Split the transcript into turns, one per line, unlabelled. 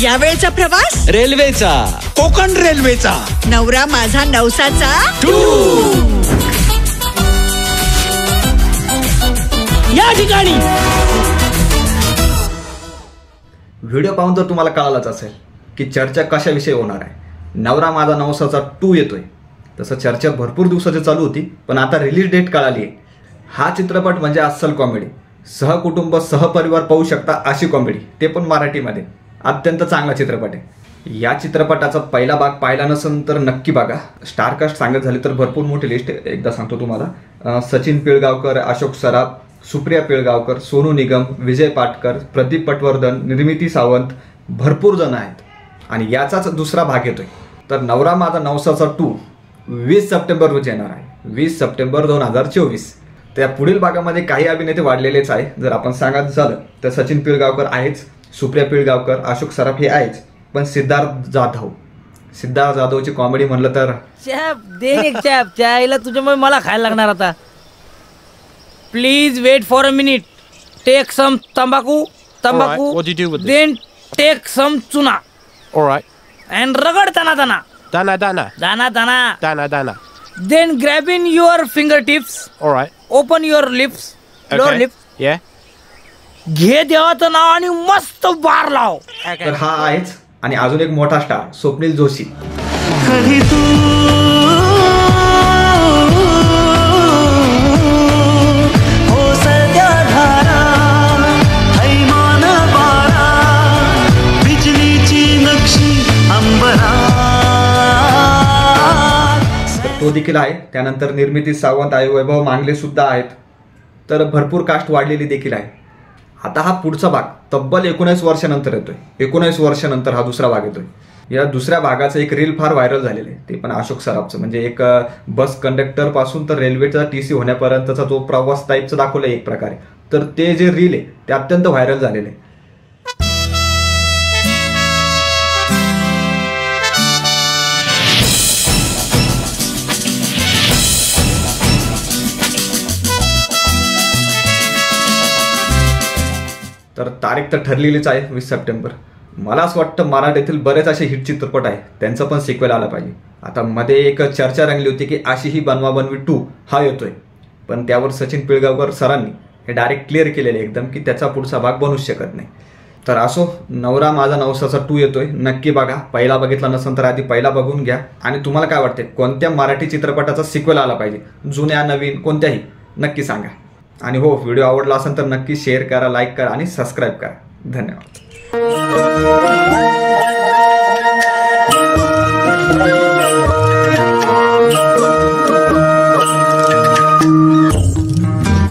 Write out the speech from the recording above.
यावेळचा प्रवास
रेल्वेचा,
कोकण रेल्वेचा,
नवरा माझा नवसाचा
या ठिकाणी.
व्हिडिओ पाहून तर तुम्हाला कळालंच असेल की चर्चा कशाविषयी होणार आहे. नवरा माझा नवसाचा 2 येतोय. तसं चर्चा भरपूर दिवसाची चालू होती, पण आता रिलीज डेट कळाली आहे. हा चित्रपट म्हणजे अस्सल कॉमेडी, सहकुटुंब सहपरिवार पाहू शकता अशी कॉमेडी, ते पण मराठीमध्ये. अत्यंत चांगला चित्रपट आहे. या चित्रपटाचा पहिला भाग पाहिला नसेल तर नक्की बघा. स्टारकास्ट सांगत झाली तर भरपूर मोठी लिस्ट आहे, एकदा सांगतो तुम्हाला. सचिन पिळगावकर, अशोक सराफ, सुप्रिया पिळगावकर, सोनू निगम, विजय पाटकर, प्रदीप पटवर्धन, निर्मिती सावंत, भरपूर जण आहेत. आणि याचाच दुसरा भाग येतोय. तर नवरा माझा नवसाचा 2 20 सप्टेंबर रोजी येणार आहे. 20 सप्टेंबर 2024. त्या पुढील भागामध्ये काही अभिनेते वाढलेलेच आहे. जर आपण सांगायचं झालं तर सचिन पिळगावकर आहेच, सुप्रिया पिळगावकर, अशोक सराफ हे आहेच, पण सिद्धार्थ जाधवची कॉमेडी म्हणलं तर
चायला तुझ्यामुळे मला खायला लागणार आता. Please wait for a minute. Take some तंबाखू, देन टेक सम चुना.
Alright.
And रगड दाना दाना.
Dana dana.
दाना दाना.
Dana dana.
Then grab in your fingertips.
Alright.
Open your lips. Lower
Okay.
lips.
Yeah.
घे देवाचं नाव आणि मस्त बार लाव.
तर हा आहेच. आणि अजून एक मोठा स्टार स्वप्नील जोशी. तो देखील आहे. त्यानंतर निर्मिती सावंत आहे, वैभव मांगले सुद्धा आहेत. तर भरपूर कास्ट वाढलेली देखील आहे. आता हा पुढचा भाग तब्बल 19 वर्षानंतर येतोय. 19 वर्षानंतर हा दुसरा भाग येतोय. या दुसऱ्या भागाचं एक रील फार व्हायरल झालेलं आहे, ते पण अशोक सराफचं. म्हणजे एक बस कंडक्टर पासून तर रेल्वेचा TC होण्यापर्यंतचा जो प्रवास टाईपचं दाखवलं एक प्रकारे. तर ते जे रील आहे ते अत्यंत व्हायरल झालेलं आहे. तर तारीख तर ठरलेलीच आहे 20 सप्टेंबर. मला असं वाटतं मराठीतील बरेच असे हिट चित्रपट आहे, त्यांचं पण सिक्वेल आला पाहिजे. आता मध्ये एक चर्चा रंगली होती की अशी ही बनवाबनवी 2 हा येतोय, पण त्यावर सचिन पिळगावकर सरांनी हे डायरेक्ट क्लिअर केलेले एकदम की त्याचा पुढचा भाग बनूच शकत नाही. तर असो, नवरा माझा नवसाचा 2 येतोय, नक्की बघा. पहिला बघितला नसेल तर आधी पहिला बघून घ्या. आणि तुम्हाला काय वाटते कोणत्या मराठी चित्रपटाचा सिक्वेल आला पाहिजे, जुन्या नवीन कोणत्याही, नक्की सांगा. आणि हो, व्हिडिओ आवडला असेल तर नक्की शेअर करा, लाईक करा आणि सबस्क्राईब करा. धन्यवाद.